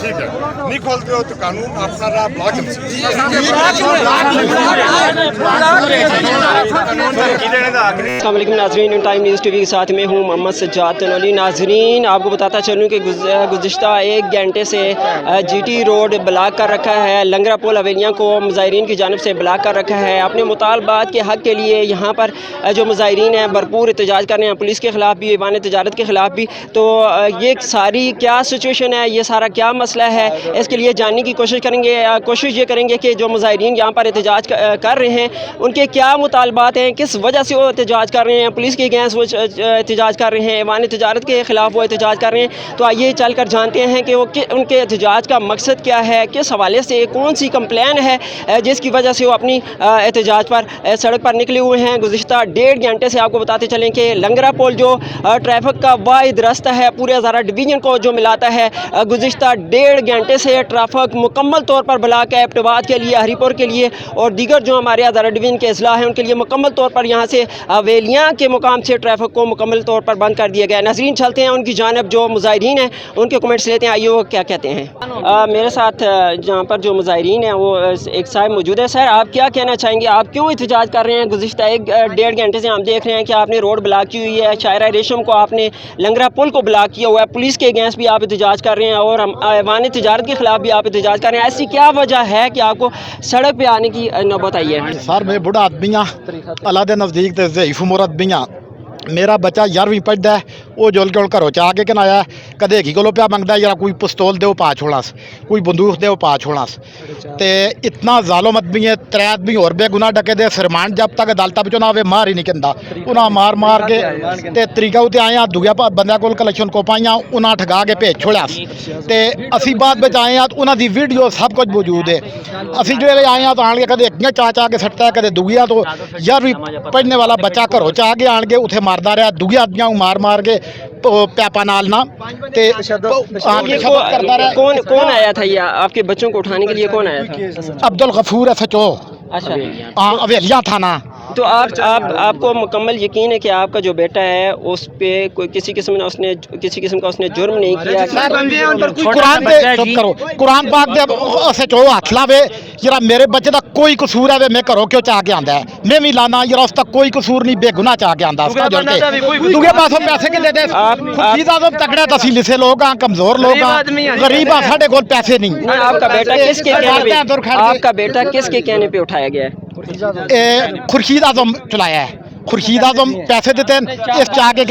ठीक है, नहीं खोलते हो तो कानून अपना राह ब्लॉक कर नाज़रीन, टाइम न्यूज़ टीवी के साथ में हूँ मोहम्मद सज्जाद तनोली। नाज़रीन, आपको बताता चलूँ कि गुज़िश्ता 1 घंटे से GT रोड ब्लॉक कर रखा है। लंगरा पुल हवेलियाँ को मुज़ाहिरीन की जानिब से ब्लॉक कर रखा है। अपने मुतालबात के हक़ के लिए यहाँ पर जो मुज़ाहिरीन हैं भरपूर एहतजाज कर रहे हैं, पुलिस के ख़िलाफ़ भी, ऐवान तजारत के ख़िलाफ़ भी। तो ये सारी क्या सिचुएशन है, ये सारा क्या मसला है, इसके लिए जानने की कोशिश करेंगे। कोशिश ये करेंगे कि जो मुज़ाहिरीन यहाँ पर एहतजाज कर रहे हैं उनके क्या मुतालबात हैं, किस वजह से वो एहतजाज कर रहे हैं, पुलिस के अगेंस्ट वो एहतजाज कर रहे हैं, ऐवान तजारत के ख़िलाफ़ वो एहतजाज कर रहे हैं। तो आइए चल कर जानते हैं कि वो उनके एहतजाज का मकसद क्या है, किस हवाले से, कौन सी कंप्लेन है जिसकी वजह से वो अपनी एहतजाज पर सड़क पर निकले हुए हैं। गुज़िश्ता 1.5 घंटे से आपको बताते चलें कि लंगरा पुल जो ट्रैफिक का वाहिद रास्ता है पूरे हज़ारा डिवीज़न को जो मिलाता है, गुज़िश्ता 1.5 घंटे से ट्रैफिक मुकम्मल तौर पर ब्लॉक है। एबटाबाद के लिए, हरीपुर के लिए और दीगर जो हमारे हज़ारा डिवीज़न के अजला हैं उनके लिए मुकम्मल तौर पर यहाँ से हवेलियाँ के मुकाम से ट्रैफिक को मुकम्मल तौर पर बंद कर दिया गया है। नाज़रीन, चलते हैं उनकी जानिब जो मुज़ाहिरीन हैं उनके कमेंट्स लेते हैं, आइए वो क्या कहते हैं। मेरे साथ जहाँ पर जो मुज़ाहिरीन हैं वो एक साहब मौजूद है। सर, आप क्या कहना चाहेंगे, आप क्यों एहतजाज कर रहे हैं? गुज़िश्ता 1.5 घंटे से हम देख रहे हैं कि आपने रोड ब्लॉक की हुई है, शायरा रेशम को आपने लंगरा पुल को ब्लॉक किया हुआ है, पुलिस के अगेंस्ट भी आप एहतजाज कर रहे हैं और ऐवान तजारत के ख़िलाफ़ भी आप एहतजाज कर रहे हैं। ऐसी क्या वजह है कि आपको सड़क पर आने की नौबत आई है? सर, मैं बुढ़ा आदमी हाँ, अल्लाह के नज़दीक तो ज़ईफ़ उमर आदमी हाँ। मेरा बच्चा 11वीं पढ़ता है, वो जुल के घरों च आके कन आया, कदे की कोलो पिया मंगता यार कोई पिस्तौल दो पा छोड़ास, कोई बंदूक दो पा छोड़ास। तो इतना जालिम आदमी है, 3 आदमी और बेगुनाह डके दे सरमान जब तक अदालत बचो ना आवे मार ही नहीं कहता। उन्हें मार मार के ते तरीका उत्ते आए हैं, दूसरे बंदे को कलेक्शन को पाइया उन्हें ठगा के भेज छोड़िया। तो असी बाद में आए हैं तो उन्होंने वीडियो सब कुछ मौजूद है। असी जो आए हैं तो आन के कदे एक चाचा के सटता है, कदे दूसरा तो 11वीं पढ़ने वाला बच्चा घरों च आके आन के उथे मारदा रहा, दूसरे आदमियों मार मार के पैपा नाल ना ते कौन आया था? ये आपके बच्चों को उठाने के लिए कौन आया था? अब्दुल गफूर SHO। अच्छा, हवेलियाँ थाना। तो आपको मुकम्मल यकीन है कि आपका जो बेटा है उस पे कोई किसी किस्म का उसने जुर्म नहीं किया? कुरान पाक दे SHO हाथ लावे जरा मेरे बच्चे का कोई कसूर है, मैं घरों क्यों चाह के आंदा है, मैं भी लाना जरा उसका कोई कसूर नहीं, बेगुनाह चाह के आंदा। दूसरे पासों पैसे के देते तगड़े तसीले से लोग हाँ, कमजोर लोग हाँ, गरीब हाँ, साढ़े को पैसे नहीं। आपका बेटा किसके कहने पे उठाया गया है? खुर्शीद आजम चलाया है। खुर्शीद आजम पैसे देते हैं, इस चाह के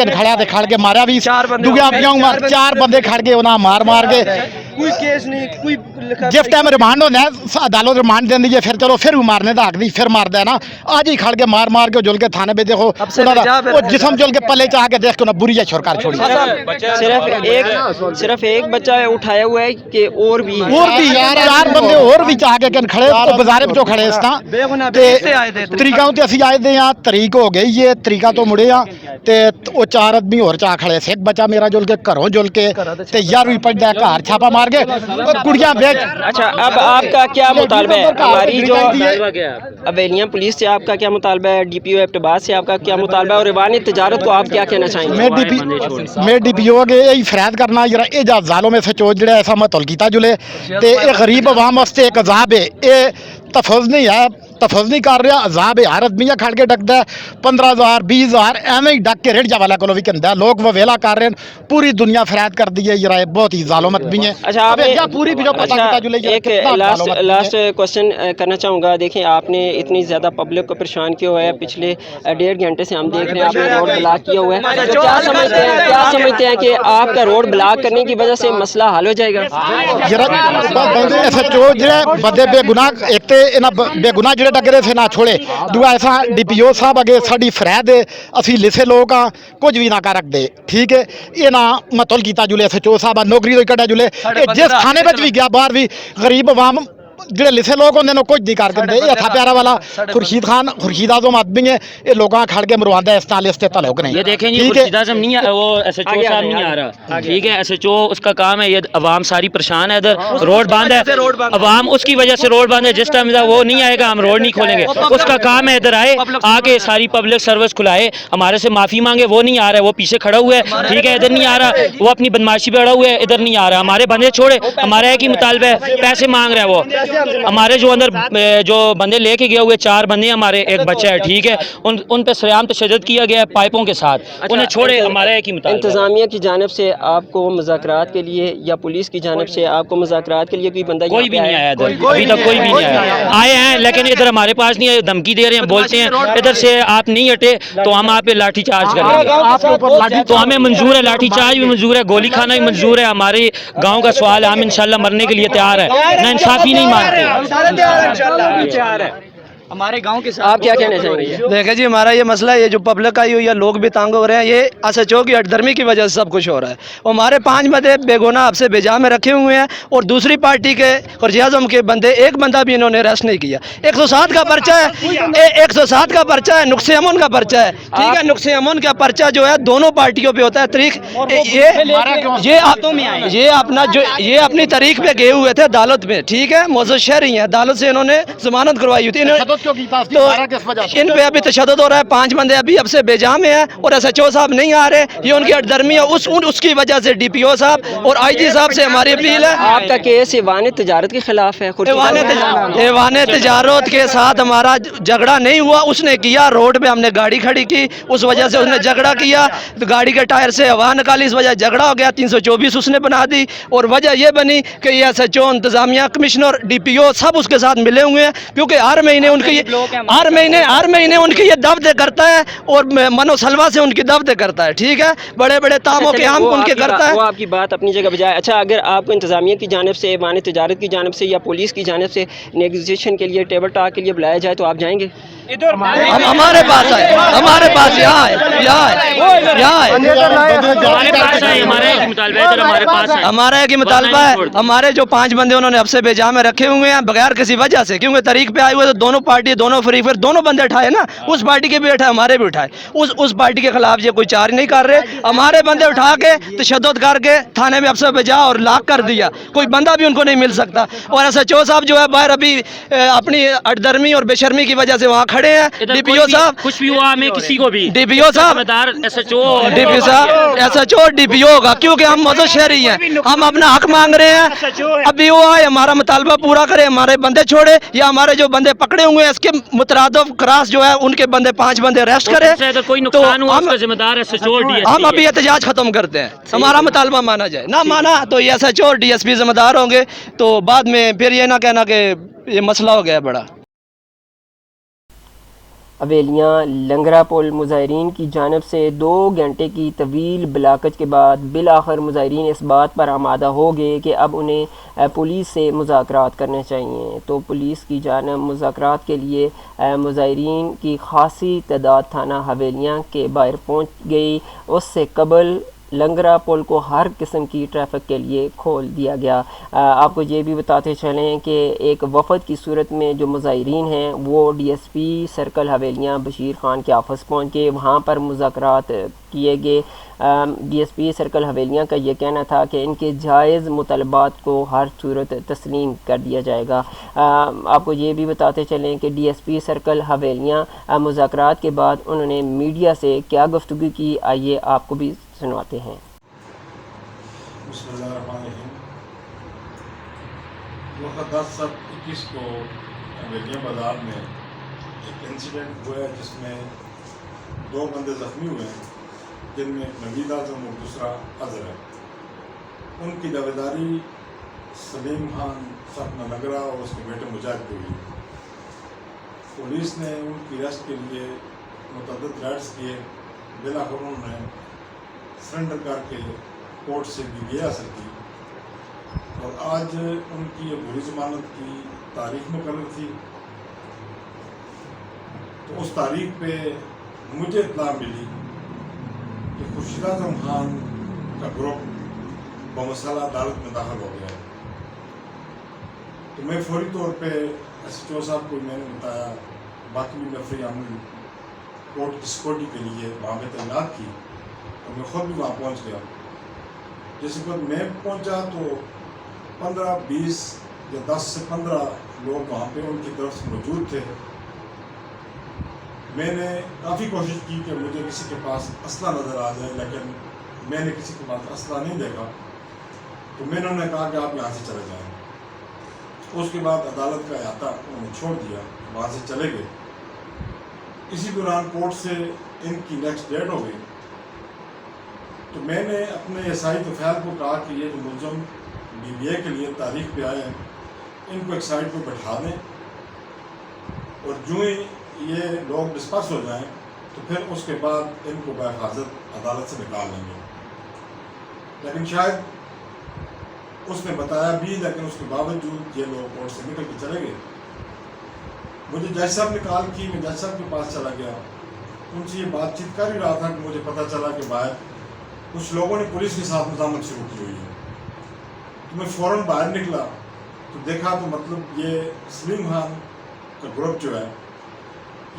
खड़ के मारा भी, 4 बंदे खड़ गए, उन्हें मार मार के कोई केस नहीं, कोई जिस टाइम रिमांड होना है अदालत रिमांड देती है, फिर चलो फिर भी मारने का हक नहीं, फिर मारदा है ना। आज ही खड़ के मार मार के जुल के थाने पे देखो वो जिसम जुल के पले चाह के देख के बुरी है सरकार छोड़ी। सिर्फ एक बच्चा उठाया हुआ है कि और भी यार 4 बंदे और भी चाह के खड़े बाजारे में खड़े इस तरीका असी आए दे हाँ, तरीक हो गई है, तरीका तो मुड़े हाँ। तो 4 आदमी और चाह खड़े, एक बच्चा मेरा जुल के घरों जुल के 11वीं पढ़ता है, घर छापा मार के कुड़ियां बेच। अच्छा, अब आपका क्या मुतालबा है? हमारी जो हवेलियाँ पुलिस से आपका क्या मुतालबा है? DPO एबटाबाद से आपका क्या मुतालबा है? और ऐवान तजारत को आप क्या कहना चाहेंगे? मैं DPO के यही फरियाद करना जरा ये जालों में SHO जो ऐसा मतल किया जुले तो ये गरीब अवाम वास्ते एक अजाब है, ये तफज नहीं है, तफज नहीं कर रहा, अजाब है। हर आदमी खड़ के डकता है 15,000 20,000 एवं ही डक के रेट वाला को भी कहता है, लोग वेला कर रहे हैं, पूरी दुनिया फरियाद कर दी है, जरा बहुत ही जालिम आदमी है। अच्छा, पूरी भी जो पता एक लास्ट क्वेश्चन करना चाहूँगा। देखें, आपने इतनी ज़्यादा पब्लिक को परेशान किया हुआ है, पिछले 1.5 घंटे से हम देख रहे हैं आपने रोड ब्लॉक किया हुआ है। तो क्या समझते हैं कि आपका रोड ब्लॉक करने की वजह से मसला हल हो जाएगा? SHO जो बंदे बेगुनाह, एक तो बेगुनाह जो डगे थे ना छोड़े, दूआ ऐसा DPO साहब अगे साड़ी फरियाद है, असी लिसे लोग हाँ, कुछ भी ना कर रखते, ठीक है। ये ना मतल किया जुले SHO साहब नौकरी तो कटा जुले, जिस थाने में भी गया बाहर भी गरीब अवाम ਜਿਹੜੇ ਲਿਸੇ ਲੋਕ ਹੁੰਦੇ ਨੇ ਉਹ ਕੁਝ ਨਹੀਂ ਕਰ ਦਿੰਦੇ। ਇਹ ਹੱਥਾ ਪਿਆਰਾ ਵਾਲਾ ਖੁਰਸ਼ੀਦ ਖਾਨ ਖੁਰਸ਼ੀਦ ਆਜ਼ਮ ਆਦਮੀ ਹੈ, ਇਹ ਲੋਕਾਂ ਖੜ ਕੇ ਮਰਵਾਉਂਦਾ ਇਸ ਨਾਲ ਇਸ ਤੇ ਤਾਲੁਕ नहीं। ये देखें जी, खुर्शीद आज़म नहीं है, वो SHO साहब नहीं आ रहा, ठीक है। SHO उसका काम है, ये अवाम सारी परेशान है, इधर रोड बंद है, अवाम उसकी वजह से रोड बंद है। जिस टाइम वो नहीं आएगा हम रोड नहीं खोलेंगे। उसका काम है इधर आए, आके सारी पब्लिक सर्विस खुलाए, हमारे से माफ़ी मांगे, वो नहीं आ रहा है, वो पीछे खड़ा हुआ है, ठीक है, इधर नहीं आ रहा, वो अपनी बदमाशी पे अड़ा हुआ है, इधर नहीं आ रहा। हमारे बंदे छोड़े, हमारा एक ही मुतालबा है, पैसे मांग रहा है वो। हमारे जो अंदर जो बंदे लेके गए हुए 4 बंदे, हमारे एक बच्चा है, ठीक है, उन पे सरेआम तशद्दुद किया गया है पाइपों के साथ, उन्हें छोड़े, हमारा एक ही मुतालबा है। इंतज़ामिया की जानिब से आपको मुज़ाकरात के लिए या पुलिस की जानिब से आपको मुज़ाकरात के लिए कोई बंदा कोई भी नहीं आया इधर, अभी तक कोई भी नहीं आया। आए हैं लेकिन इधर हमारे पास नहीं है, धमकी दे रहे हैं, बोलते हैं इधर से आप नहीं हटे तो हम आप पे लाठी चार्ज करेंगे। तो हमें मंजूर है, लाठी चार्ज भी मंजूर है, गोली खाना भी मंजूर है। हमारे गाँव का सवाल है, हम इंशाल्लाह मरने के लिए तैयार है, ना इंसाफी नहीं मानते। हमारे गांव के आप क्या कहना चाहेंगे? देखे जी, हमारा ये मसला है, ये जो पब्लिक आई हुई है, लोग भी तंग हो रहे हैं, ये SHO की हटधर्मी की वजह से सब कुछ हो रहा है। और हमारे 5 बंदे बेगुनाह आपसे बेजा में रखे हुए हैं, और दूसरी पार्टी के खुर्शीद आज़म के बंदे एक बंदा भी इन्होंने अरेस्ट नहीं किया। 107 का पर्चा है, 107 का पर्चा है, नुक्से अमन का पर्चा है, ठीक है। नुक्से अमन का पर्चा जो है दोनों पार्टियों पे होता है। तरीक ये अपना जो ये अपनी तारीख पे गए हुए थे अदालत में, ठीक है, मौजूद शहरी हैं, अदालत से इन्होंने जमानत करवाई हुई थी। तो इन पे अभी तशद्दुद हो रहा है, 5 बंदे अभी अब से बेजा में हैं, और SHO साहब नहीं आ रहे, ये उनकी हटधर्मी है। उसकी वजह से DPO साहब और IG साहब से हमारी अपील है। आपका केस ऐवान तजारत के खिलाफ है? ऐवान तजारत के साथ हमारा झगड़ा नहीं हुआ, उसने किया, रोड पे हमने गाड़ी खड़ी की, उस वजह से उसने झगड़ा किया, तो गाड़ी के टायर से हवा निकाली, इस वजह झगड़ा हो गया। 324 उसने बना दी, और वजह ये बनी कि ये SHO, इंतजामिया, कमिश्नर, DPO सब उसके साथ मिले हुए हैं, क्योंकि हर महीने उनकी ये दफ्ते करता है, और मनोसलवा से उनकी दफ्ते करता है, ठीक है, बड़े बड़े तामों के हम उनके करता है। वो आपकी बात अपनी जगह बजाय। अच्छा, अगर आपको इंतजामिया की जानिब से, ऐवान तजारत की जानिब से या पुलिस की जानिब से नेगोशिएशन के लिए, टेबल टॉक के लिए बुलाया जाए तो आप जाएंगे? हम हमारे पास आए, हमारे पास यहाँ है, हमारा एक ही मुतालबा है। हमारे जो 5 बंदे उन्होंने अब से बेजा में रखे हुए हैं बगैर किसी वजह से, क्योंकि तारीख पे आए हुए तो दोनों पार्टी, दोनों फ्री फिर दोनों बंदे उठाए ना, उस पार्टी के भी उठाए, हमारे भी उठाए। उस पार्टी के खिलाफ ये कोई चार्ज नहीं कर रहे, हमारे बंदे उठा के तशद्दुद करके थाने में अब से बेजा और लाक कर दिया, कोई बंदा भी उनको नहीं मिल सकता। और SHO साहब जो है बाहर अभी अपनी अटदर्मी और बेशर्मी की वजह से वहाँ खड़े हैं। DPO साहब कुछ भी हुआ हमें किसी को भी, DPO साहब, SHO DPO होगा, क्योंकि हम मौजूद शहरी हैं, हम अपना हक मांग रहे हैं। अभी वो आए, हमारा मुतालबा पूरा करे, हमारे बंदे छोड़े, या हमारे जो बंदे पकड़े हुए हैं इसके मुतरादिफ क्रास जो है उनके बंदे 5 बंदे अरेस्ट करे, कोई नुकसान हुआ उसका जिम्मेदार SHO और DSP। हम अभी एहतजाज खत्म करते हैं, हमारा मुतालबा माना जाए, ना माना तो ये SHO और DSP जिम्मेदार होंगे, तो बाद में फिर ये ना कहना कि ये मसला हो गया बड़ा। हवेलियाँ लंगरा पुल मुज़ाहिरीन की जानिब से 2 घंटे की तवील ब्लाकज के बाद बिलाखिर मुज़ाहिरीन इस बात पर आमादा हो गए कि अब उन्हें पुलिस से मुज़ाकरात करने चाहिए। तो पुलिस की जानिब मुज़ाकरात के लिए मुज़ाहिरीन की खासी तादाद थाना हवेलियाँ के बाहर पहुँच गई। उससे कबल लंगरा पुल को हर किस्म की ट्रैफिक के लिए खोल दिया गया। आपको ये भी बताते चलें कि एक वफ़द की सूरत में जो मुज़ाहिरीन हैं वो DSP सर्कल हवेलियाँ बशीर ख़ान के ऑफिस पहुँच के वहाँ पर मुज़ाकरात किए गए। DSP सर्कल हवेलियाँ का ये कहना था कि इनके जायज़ मुतलबात को हर सूरत तस्लीम कर दिया जाएगा। आपको ये भी बताते चलें कि DSP सर्कल हवेलियाँ मुज़ाकरात के बाद उन्होंने मीडिया से क्या गुफ्तगू की, आइए आपको भी सुनवाते हैं। वक्त 10/7/21 को हवेलियाँ बाज़ार में एक इंसिडेंट हुआ है जिसमें 2 बंदे ज़ख्मी हुए हैं, जिनमें नवीद आज़म और दूसरा अज़हर है। उनकी दावेदारी सलीम खान सपना नगरा और उसके बेटे मुजाहिद को हुई। पुलिस ने उनकी अरेस्ट के लिए मुतअद्दिद राइड्स किए, बिलाखिर उन्होंने सरेंडर करके कोर्ट से भी गया सकी, और आज उनकी ये बुरी जमानत की तारीख मुकर्रर थी। तो उस तारीख पे मुझे इत्तला मिली कि खुर्शीद आज़म खान का ग्रुप बमसाला अदालत में दाखिल हो गया है। तो मैं फौरी तौर पे SHO साहब को मैंने बताया, बाकी भी नफरी हमने कोर्ट की सिक्योरिटी के लिए वहाँ पे तैनात की, और मैं ख़ुद भी वहाँ पहुँच गया। जैसे कि मैं पहुँचा तो 15-20 या 10 से 15 लोग वहाँ पे उनकी तरफ से मौजूद थे। मैंने काफ़ी कोशिश की कि मुझे किसी के पास असला नज़र आ जाए, लेकिन मैंने किसी के पास असला नहीं देखा। तो मैंने उन्हें कहा कि आप यहाँ से चले जाएं। उसके बाद अदालत का अहाता उन्होंने छोड़ दिया, वहाँ से चले गए। इसी दौरान कोर्ट से इनकी नेक्स्ट डेट हो गई। तो मैंने अपने SI तुफैल को कहा कि ये जो मुलज़म BBA के लिए तारीख पे आए हैं, इनको एक साइड पर बैठा दें, और जो ही ये लोग डिस्पर्स हो जाएं तो फिर उसके बाद इनको बहिफाजत अदालत से निकाल लेंगे। लेकिन शायद उसने बताया भी, लेकिन उसके बावजूद ये लोग कोर्ट से निकल के चले गए। मुझे जज साहब ने कॉल की, मैं जज साहब के पास चला गया, उनसे ये बातचीत कर ही रहा था कि मुझे पता चला कि बाहर कुछ लोगों ने पुलिस के साथ मज़ामत शुरू की हुई है। तो मैं फ़ौरन बाहर निकला तो देखा तो मतलब ये सलीम खान का ग्रुप जो है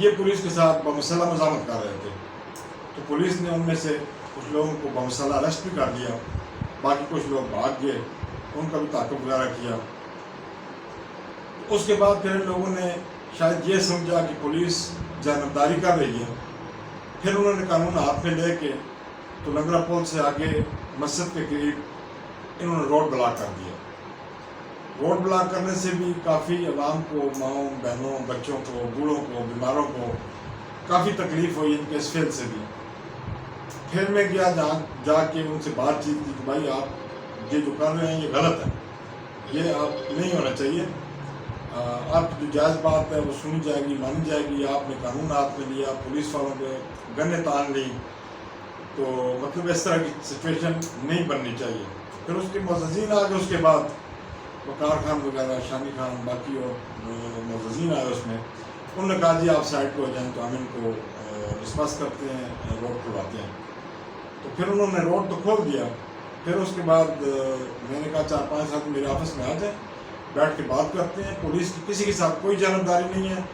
ये पुलिस के साथ बमसला मज़ामत कर रहे थे। तो पुलिस ने उनमें से कुछ लोगों को बमसला अरेस्ट भी कर लिया, बाकी कुछ लोग भाग गए, उनका भी ताक़ुब वगैरह किया। उसके बाद फिर लोगों ने शायद ये समझा कि पुलिस जानबदारी कर रही है, फिर उन्होंने कानून हाथ में लेके तो लंगरा पुल से आगे मस्जिद के करीब इन्होंने रोड ब्लॉक कर दिया। रोड ब्लॉक करने से भी काफ़ी आवाम को, माओं बहनों, बच्चों को, बूढ़ों को, बीमारों को काफ़ी तकलीफ़ हुई इनके इस फेल से भी। फिर मैं गया जाके उनसे बातचीत की कि भाई आप ये जो कर रहे हैं ये गलत है, ये आप नहीं होना चाहिए। आपकी जो जायज़ बात है वो सुनी जाएगी, मानी जाएगी। आपने कानून हाथ में लिया, पुलिस वालों पे गन्ने तान ली, तो मतलब इस तरह की सिचुएशन नहीं बननी चाहिए। फिर उसके मुअज़्ज़िज़ीन आ गए, उसके बाद वकार खान वगैरह, शानी खान, बाकी और मुअज़्ज़िज़ीन आए उसमें। उन्होंने कहा जी आप साइड पर हो जाएँ तो हम इनको डिस्पर्स करते हैं, रोड खुलवाते हैं। तो फिर उन्होंने रोड तो खोल दिया। फिर उसके बाद मैंने कहा 4-5 आदमी मेरे ऑफिस में आ जाए, बैठ के बात करते हैं। पुलिस की किसी के साथ कोई जानबदारी नहीं है,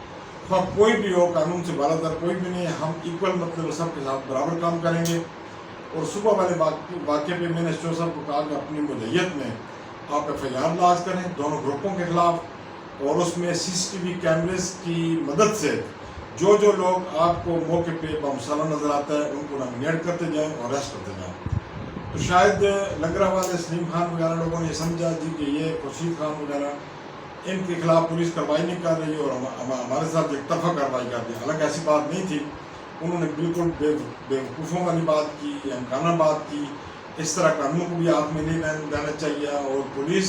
अब कोई भी हो, कानून से बालातर कोई भी नहीं है। हम इक्वल मतलब सबके साथ बराबर काम करेंगे। और सुबह वाले वाक़े पे मैंने SHO साहब को कहा कि अपनी मुद्दत में आप FIR लॉन्च करें दोनों ग्रुपों के ख़िलाफ़, और उसमें CCTV कैमरेस की मदद से जो जो लोग आपको मौके पे बमसाला नज़र आता है उनको नॉमिनेट करते जाएं और अरेस्ट करते जाएं। तो शायद लंगरा वाले सलीम खान वगैरह लोगों ने समझा जी कि ये खुर्शीद खान वगैरह इनके खिलाफ पुलिस कार्रवाई नहीं कर रही और हमारे साथ एक तरफा कार्रवाई कर दी। हालांकि ऐसी बात नहीं थी, उन्होंने बिल्कुल बेवकूफ़ों वाली बात की, अमकाना बात की। इस तरह कानून को भी हाथ में नहीं लेना चाहिए, और पुलिस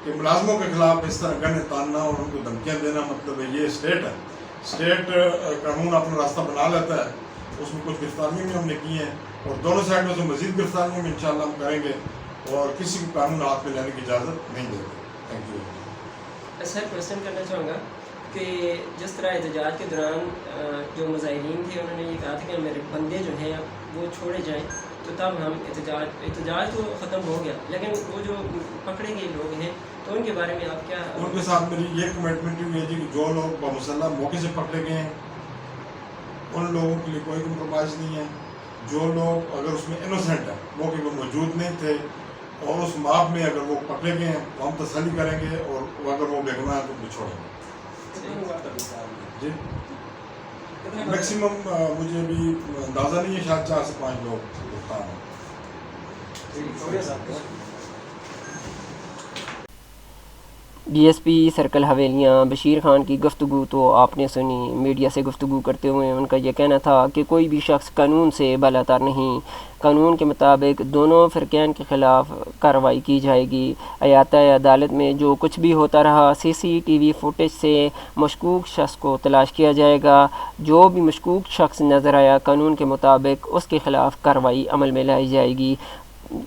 के मुलाजमों के खिलाफ इस तरह गन तानना और उनको धमकियाँ देना, मतलब ये स्टेट है, स्टेट कानून अपना रास्ता बना लेता है। उसमें कुछ गिरफ्तारियाँ भी हमने की हैं और दोनों साइडों से मज़ीद गिरफ्तारियाँ भी इंशाअल्लाह हम करेंगे और किसी को कानून हाथ में लेने की इजाज़त नहीं देते। Thank you. सर क्वेश्चन करना चाहूँगा कि जिस तरह एहतजाज के दौरान जो मुज़ाहिरीन थे उन्होंने ये कहा था कि मेरे बंदे जो हैं वो छोड़े जाएँ, तो तब हम एहतजाज तो ख़त्म हो गया, लेकिन वो जो पकड़े गए लोग हैं तो उनके बारे में आप क्या? उनके साथ मेरी ये कमिटमेंट हुई है जी कि जो लोग बामुसल्ला मौके से पकड़े गए हैं उन लोगों के लिए कोई कंप्रोमाइज़ नहीं है। जो लोग अगर उसमें इनोसेंट है, मौके पर मौजूद नहीं थे और उस माप में अगर वो पकड़े गए हैं तो हम तसल्ली करेंगे, और अगर वो बेगुनाह है तो उनको छोड़ेंगे जी। मैक्सिमम मुझे भी अंदाज़ा नहीं है, शायद 4 से 5 लोग गिरफ्तार हैं। DSP सर्कल हवेलियाँ बशीर ख़ान की गुफ्तगू तो आपने सुनी। मीडिया से गुफ्तगू करते हुए उनका यह कहना था कि कोई भी शख्स कानून से बालातर नहीं, कानून के मुताबिक दोनों फ़िरक़ैन के ख़िलाफ़ कार्रवाई की जाएगी। अयाता अदालत में जो कुछ भी होता रहा CCTV फुटेज से मशकूक शख्स को तलाश किया जाएगा। जो भी मशकूक शख्स नज़र आया कानून के मुताबिक उसके ख़िलाफ़ कार्रवाई अमल में लाई जाएगी।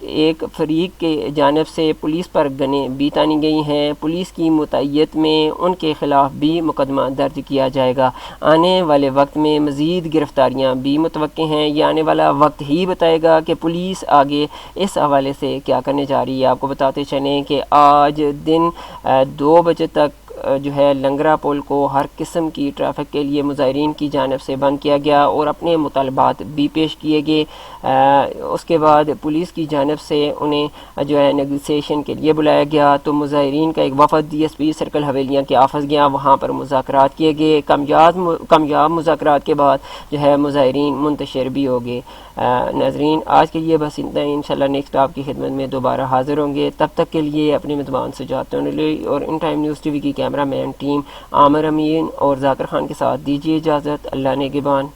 ایک فریق کے جانب سے پولیس پر گنیں بھی تانی گئی ہیں۔ پولیس کی متعیت میں ان کے خلاف بھی مقدمہ درج کیا جائے گا۔ آنے والے وقت میں مزید گرفتاریاں بھی متوقع ہیں۔ یہ آنے والا وقت ہی بتائے گا کہ پولیس آگے اس حوالے سے کیا کرنے جا رہی ہے۔ آپ کو بتاتے چلیں کہ آج دن 2 بجے تک جو ہے لنگرا پل کو ہر قسم کی ٹریفک کے لیے مظاہرین کی جانب سے بند کیا گیا اور اپنے مطالبات بھی پیش کیے گئے۔ اس کے بعد پولیس کی جانب سے انہیں جو ہے نیگوسیشن کے لیے بلایا گیا، تو مظاہرین کا ایک وفد ڈی ایس پی سرکل حویلیاں کے آفس گیا، وہاں پر مذاکرات کیے گئے۔ کامیاب مذاکرات کے بعد جو ہے مظاہرین منتشر بھی ہو گئے۔ ناظرین آج کے لیے بس اتنا ہی، انشاءاللہ نیکسٹ آپ کی خدمت میں دوبارہ حاضر ہوں گے۔ تب تک کے لیے اپنے میزبان سجاد علی اور in time news T V کی کیمرہ مین ٹیم عامر امین اور ذاکر خان کے ساتھ دیجیے اجازت۔ اللہ نگہبان۔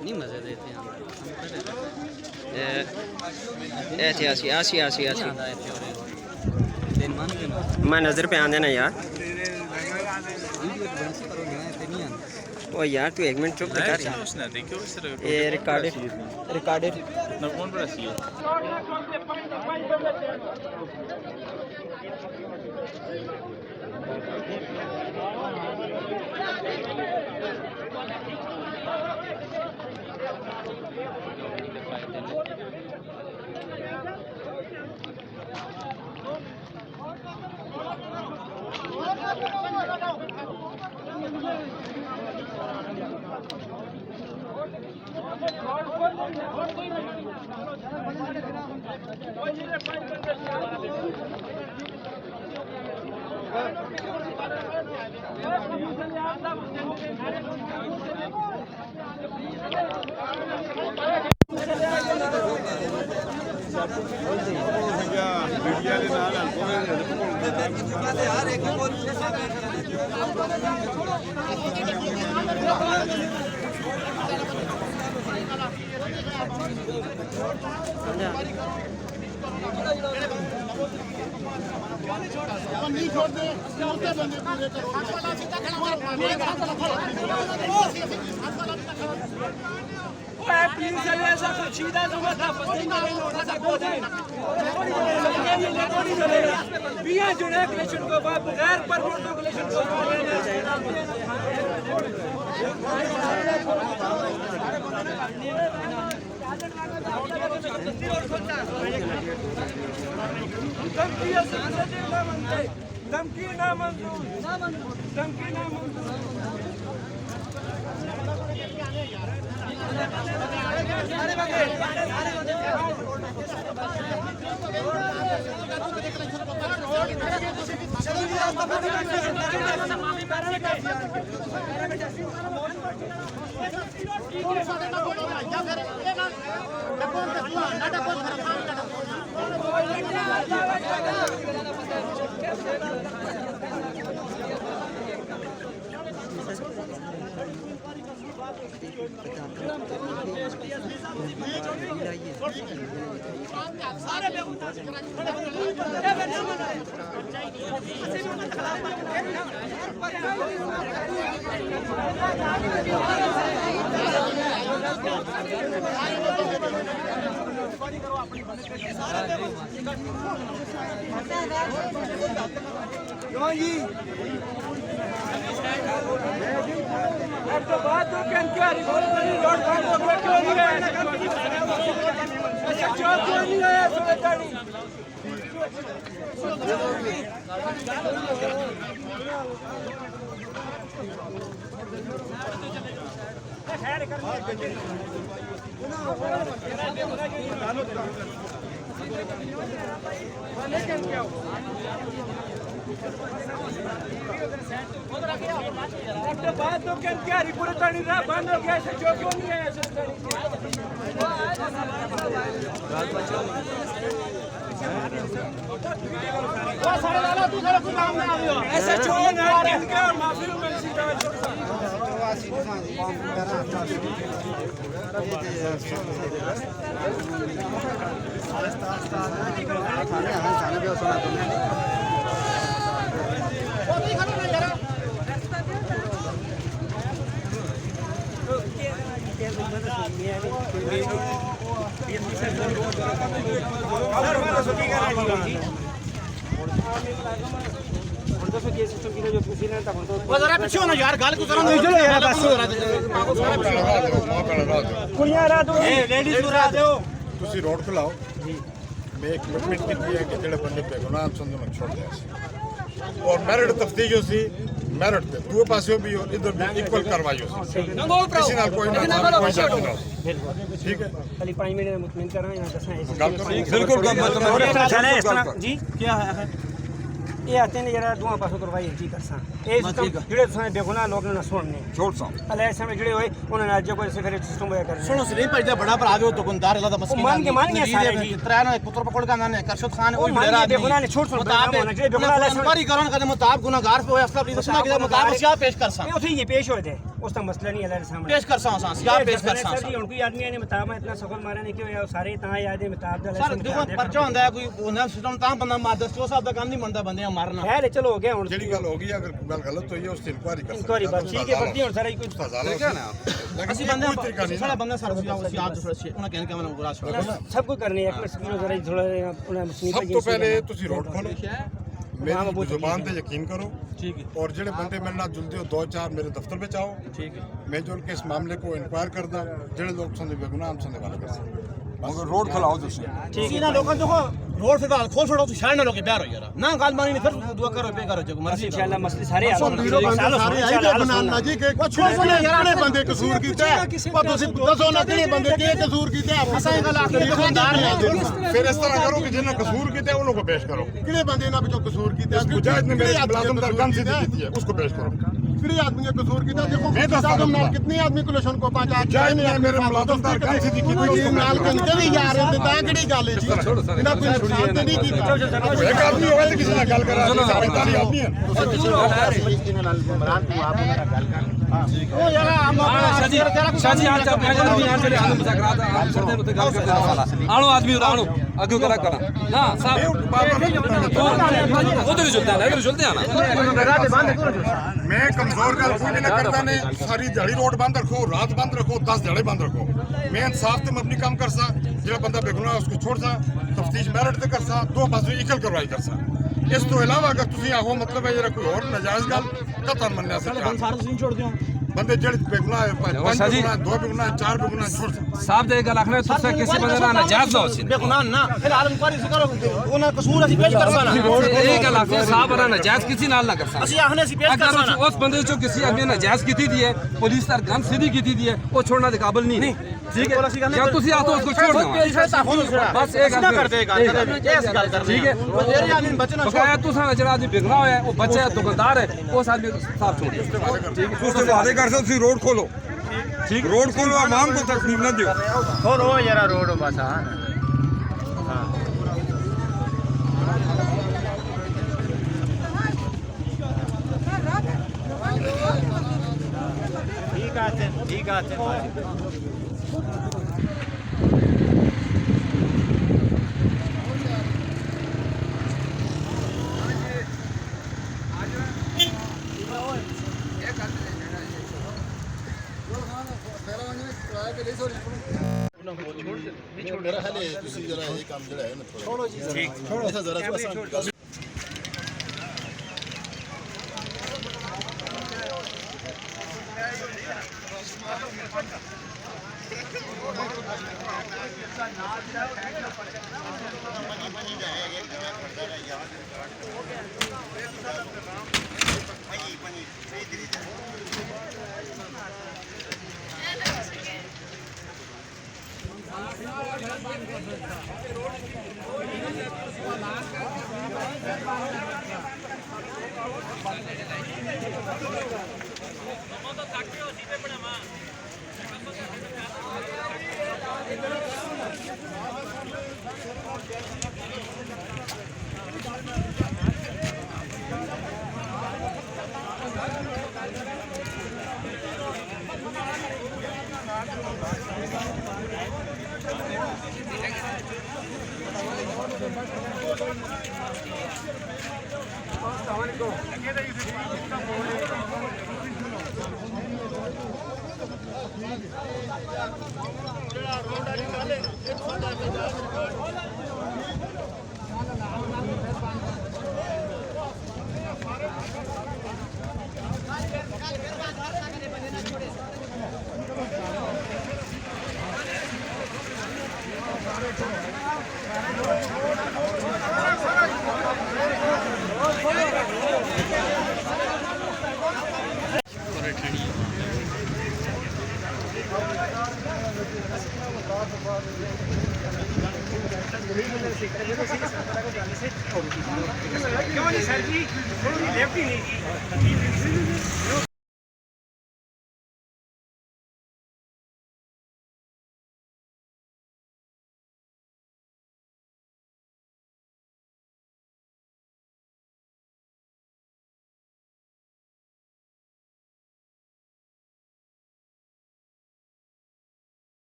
नहीं मज़े देते हैं ऐसे ऐसी ऐसी ऐसी ऐसी मैं नज़र पे आने ना यार ओ यार तू एक मिनट चुप कर ये रिकॉर्डेड ਤੁਸੀਂ ਰੋਡ ਖਲਾਓ ਮੈਂ ਇੱਕ ਕਮਿਟਮੈਂਟ ਕੀਤੀ ਹੈ ਕਿ ਜਿਹੜੇ ਬੰਦੇ ਬੇਗੁਨਾਹ ਸਮਝੋ ਮੈਂ ਛੋੜ ਦਿਆ ਸੀ ਔਰ ਮੈਰਿਟ ਤਫਤੀਸ਼ ਹੋ ਸੀ ਮੈਰਿਟ ਤੇ ਦੂਏ ਪਾਸੇ ਵੀ ਔਰ ਇਧਰ ਵੀ ਇਕੁਅਲ ਕਰਵਾਈ ਹੋ ਸੀ ਕਿਸੇ ਨਾਲ ਕੋਈ ਨਾ ਕੋਈ ਜਾਤ ਨਾ ਠੀਕ ਹੈ खाली 5 मिनट में मुतमिन कर रहे हैं दसा ਗੱਲ ਕਰੋ बिल्कुल जी क्या है ये आते हैं जरा दुआ पासों करवाई की करसा ए ਜਿਹੜੇ ਤੁਸੀਂ ਬੇਗੁਨਾਹ ਲੋਕ ਨੂੰ ਨਾ ਸੁਣਨੇ छोड़ सा ਅਲੇ ਐਸੇ ਵਿੱਚ ਜਿਹੜੇ ਹੋਏ ਉਹਨਾਂ ਨਾਲ ਜੋ ਕੋਈ ਸਿਫਰ ਸਿਸਟਮ ਹੋਇਆ ਕਰਨੇ ਸੁਣੋ ਸਰੀ ਭਾਈ ਦਾ ਬੜਾ ਭਰਾ ਜੋ ਦੁਕਾਨਦਾਰ ਇਹਦਾ ਮਸਲਾ ਮੰਨ ਕੇ ਸਾਰੇ ਜੀ ਤਰਾ ਨਾ ਪੁੱਤਰ ਪਕੜ ਕੇ ਆਨੇ ਕਰਸ਼ਦ ਖਾਨ ਉਹ ਮੰਨ ਕੇ ਬੇਗੁਨਾਹ ਨੇ ਛੋੜ ਸੁਣ ਜਿਹੜੇ ਬੇਗੁਨਾਹ ਲੈ ਇਨਕੁਆਰੀ ਕਰਨ ਕਦੇ ਮੁਤਾਬਕ ਗੁਨਾਹਗਾਰ ਹੋਇਆ ਅਸਲਾ ਆਪਣੀ ਦੱਸਣਾ ਕਿ ਮੁਤਾਬਕ ਸਿਆ ਪੇਸ਼ ਕਰ ਸਾ ਇਹ ਉਥੇ ਹੀ ਪੇਸ਼ ਹੋਏ थे ਉਸ ਦਾ ਮਸਲਾ ਨਹੀਂ ਅਲੱਗ ਸਾਹਮਣੇ ਪੇਸ਼ ਕਰ ਸਾ ਸਿਆ ਪੇਸ਼ ਕਰ ਸਾ ਸਰ ਜੀ ਹੁਣ ਕੋਈ ਆਦਮੀ ਨੇ ਮੁਤਾਬਕ ਇਤਨਾ ਸਫਲ ਮਾਰਿਆ ਨਹੀਂ ਕਿ ਹੋਇਆ ਸਾਰੇ ਤਾਂ ਯਾਦ ਹੈ ਮੁਤਾਬਕ ਦਾ ਸਰ ਦੇਖੋ ਪਰਚਾ ਹੁੰਦਾ ਹੈ ਕੋਈ ਉਹਨਾਂ ਸਿਸਟਮ ਤਾਂ ਬੰਦਾ ਮਾਦਸ ਚੋ ਸਾਹਿਬ ਦਾ ਕੰਮ ਨਹੀਂ ਮੰਨਦਾ ਬੰਦੇ ਮਾਰਨਾ ਹੈ ਚਲੋ ਹੋ ਗਿਆ ਹੁਣ ਜਿਹੜੀ ਗੱਲ ਹੋ ਗਈ ਅਗਰ ਗੱਲ ਗਲਤ ਹੋਈ ਹੈ ਉਸ ਤੇ ਇਨਕੁਆਰੀ ਕਰ ਇਨਕੁਆਰੀ ਬਾਤ ਠੀਕ ਹੈ ਬਾਕੀ ਹੁਣ ਸਾਰਾ ਕੁਝ ਅਸੀਂ ਬੰਦੇ ਸਾਡਾ ਬੰਦਾ ਸਰ ਅਸੀਂ ਆਪ ਦੂਸਰਾ ਉਹਨਾਂ ਕਹਿਣ ਕਿ ਮੈਂ ਗੁਰਾ ਸਭ ਕੁਝ ਕਰਨੇ ਇੱਕ ਮਿੰਟ ਜ਼ਰਾ ਥੋੜਾ ਉਹਨਾਂ ਮੁਸਨੀਫ ਸਭ ਤੋਂ ਪਹਿਲੇ ਤੁਸੀਂ ਰੋਡ ਖੋਲੋ ਮੇਰੀ ਜ਼ੁਬਾਨ ਤੇ ਯਕੀਨ ਕਰੋ ठीक है और ਜਿਹੜੇ ਬੰਦੇ ਮੇਰੇ ਨਾਲ ਜੁੜਦੇ ਹੋ 2-4 ਮੇਰੇ ਦਫ਼ਤਰ ਵਿੱਚ ਆਓ ठीक है ਮੈਂ ਜੁੜ ਕੇ ਇਸ ਮਾਮਲੇ को ਇਨਕੁਆਇਰ ਕਰਦਾ ਜਿਹੜੇ ਲੋਕ ਸੰਦੇ ਬੇਗੁਨਾਹ ਹਮ ਸੰਦੇ ਵਾਲਾ ਕਰ मगर रोड खलाओ तुसी ठीक है ना लोगों देखो रोड से दाल खोल छोड़ो तो शायद ना लोग प्यार हो यार ना गाल मानी नहीं फिर दुआ करो पे करो जो मर्जी इंशाल्लाह मसले सारे हल ਵੀਡੀਓ ਬੰਦੇ ਸਾਰੇ ਆਈ ਗਏ ਬਨਾਨਾ ਜੀ ਕਿ ਛੋੜ ਛੋੜ ਯਾਰ ਬੰਦੇ ਕਸੂਰ ਕੀਤਾ ਪਰ ਤੁਸੀਂ ਦੱਸੋ ਨਾ ਕਿਹੜੇ ਬੰਦੇ ਕੀ ਕਸੂਰ ਕੀਤਾ ਅਸਾਂ ਇਹ ਗੱਲ ਆਖਰੀ ਦੁਕਾਨਦਾਰ ਨੇ ਫਿਰ ਇਸ ਤਰ੍ਹਾਂ ਕਰੋ ਕਿ ਜਿਹਨਾਂ ਕਸੂਰ ਕੀਤਾ ਉਹਨਾਂ को पेश करो ਕਿਹੜੇ ਬੰਦੇ ਇਹਨਾਂ ਵਿੱਚੋਂ ਕਸੂਰ ਕੀਤਾ मुजाहिद ने मेरे मुलाजिमदार गन सीधी की है उसको पेश करो ਕਿਹੜੇ ਆਦਮੀ ਨੇ ਕਸੂਰ ਕੀਤਾ ਦੇਖੋ मैं दसता हूं ਨਾਲ ਕਿੰਨੇ ਆਦਮੀ ਕੁਲਸ਼ਨ ਕੋ ਪਹੁੰਚਾ मुजाहिद ने मेरे मुलाजिमदार गन सीधी की ਕੋਈ ਨਾਲ ਕੰਦੇ ਵੀ ਯਾਰ ਤੇ ਤਾਂ ਕਿਹੜੀ ਗੱਲ ਹੈ ਜੀ ਇਹਨਾਂ ਕੋਈ ਨੁਕਸਾਨ ਤੇ ਨਹੀਂ ਕੀਤਾ एक आदमी होगा तो किसी ने गल करा 45 आदमी है ਉਹ ਯਾਰ ਆਮ शाजी आज आप मैं भी यहां से हाल मुजाकरात आप करते होते गल करते वाला आणो आदमी आणो आगे करा करा ना साहब उधर चलता है इधर चलते आना मैं कमजोर गल कोई नहीं करता ने सारी दिहाड़ी रोड बंद रखो रात बंद रखो 10 दिहाड़े बंद रखो मैं इंसाफ ते मबनी काम कर सा जेड़ा बंदा बेगुनाह उसको छोड़ सा तफ्तीश मेरिट ते कर सा दो पासों इकल करवाई कर सा इस तो अलावा अगर तुसी आहो मतलब है जरा कोई और नाजायज गल कतन मनना से ਸਾਰਾ ਤੁਸੀਂ ਛੋੜ ਦਿਓ बंदे जेड़े बेगुनाह है 5 बेगुनाह 2 बेगुनाह 4 बेगुनाह छोड़ सा साहब दे गल आखने तुसे किसी बंदे ना नाजायज ना होसी ਬੇਗੁਨਾਹ ਨਾ ਫਿਰ ਆਲਮ ਕੁਆਰੀ ਸੇ ਕਰੋ ਉਹਨਾਂ ਕਸੂਰ ਅਸੀਂ ਪੇਸ਼ ਕਰ ਸਾਨਾ ਇਹ ਗੱਲ ਆਖਨੇ ਸਾਹਬ ਨਾ ਨਾਜਾयज किसी नाल ना कर सकते ਅਸੀਂ ਆਖਨੇ ਅਸੀਂ ਪੇਸ਼ ਕਰ अगर ਸਾਨਾ उस बंदे जो किसी आदमी ने नाजायज की दी है पुलिस सर गन सीधी की दी है वो छोड़ने के काबिल नहीं ठीक है या तुसी आतो उसको छोड़ दो बस एक ना कर देगा इस गल कर ठीक है मेरे आदमी बचना बकाया तुसा जरा आदमी बिगड़ा होया है वो बच्चा है दुकानदार है उस आदमी को साफ छोड़ दो उससे वादे कर सकते रोड खोलो ठीक रोड खोलो आवाम को तकलीफ न दो छोड़ो जरा रोड बस ठीक आते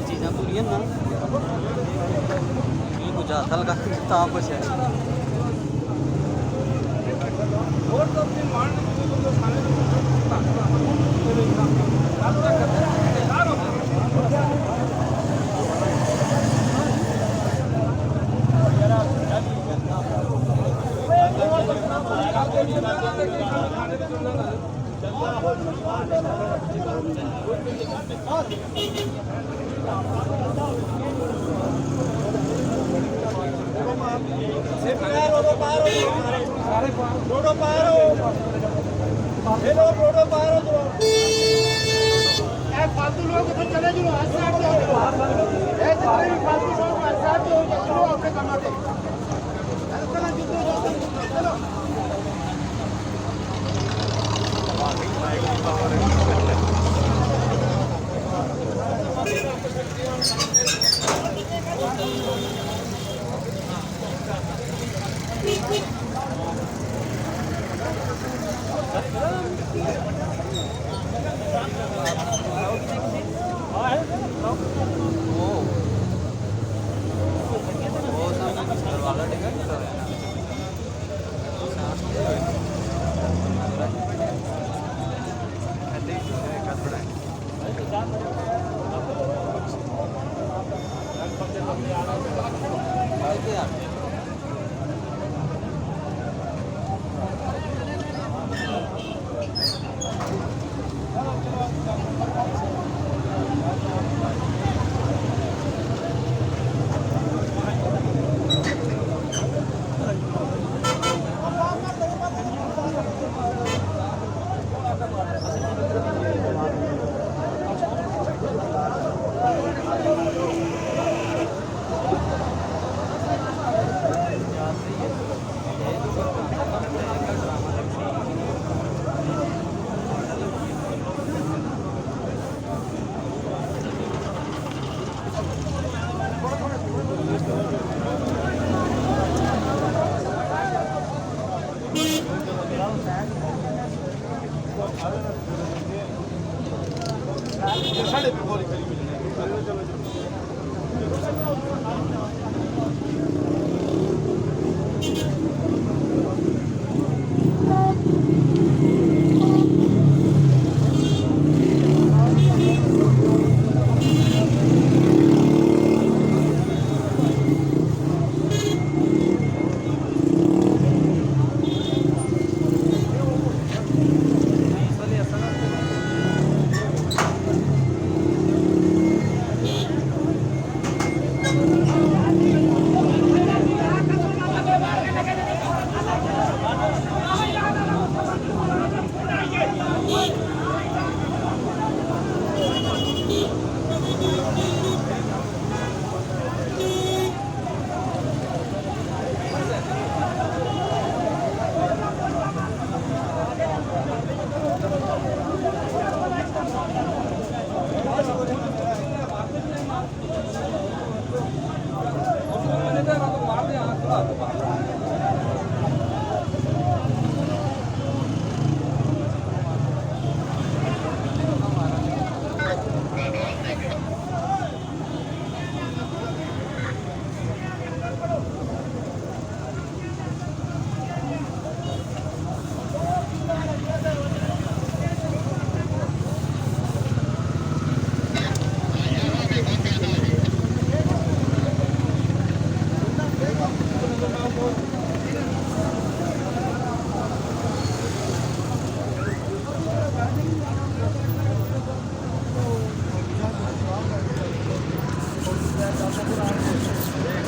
चीज़ें पूरी ना कुछ हाथ लगा था कुछ है फालतू लोग चले जो फालतू लोग अपने कमाते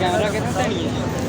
कैमरा कितना नहीं है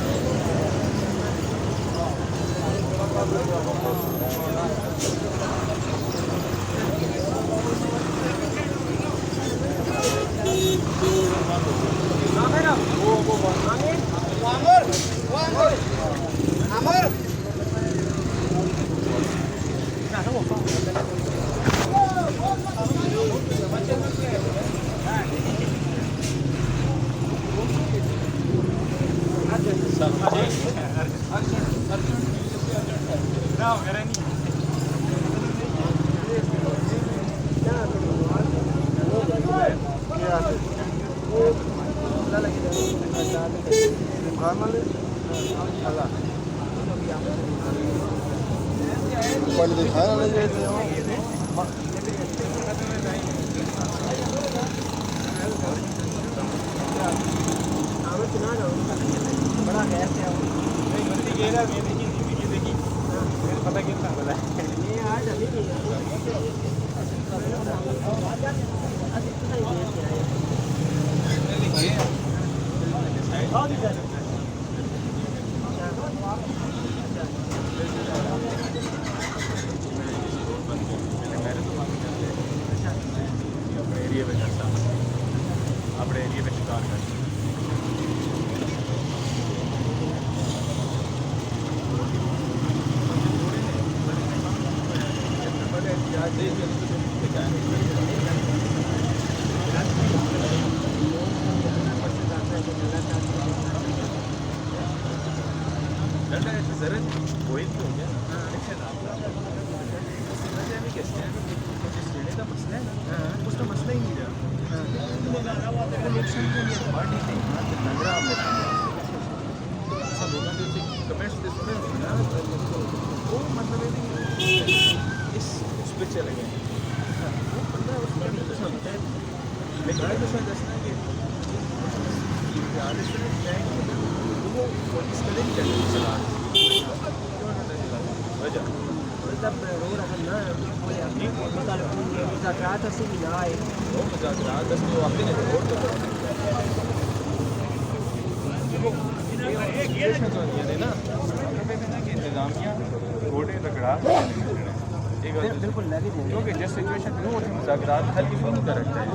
क्योंकि जिस सिचुएशन में वो मुज़ाकरात हल की नहीं कर रखता है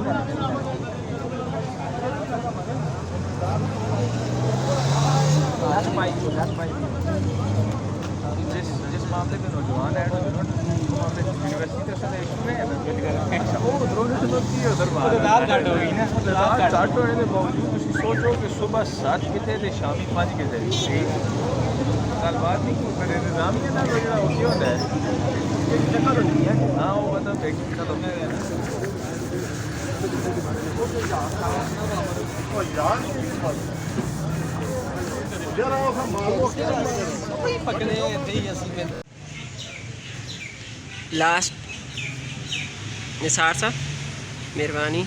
जिस मामले में नौजवान ऐड मामले यूनिवर्सिटी के साथ इशू है बावजूद सोचो कि सुबह 7 कितने थे शामी 5 कितने गल बात नहीं पर निज़ामिया ना जो होता है हाँ वो मतलब लास्ट निसार साहब मेहरबानी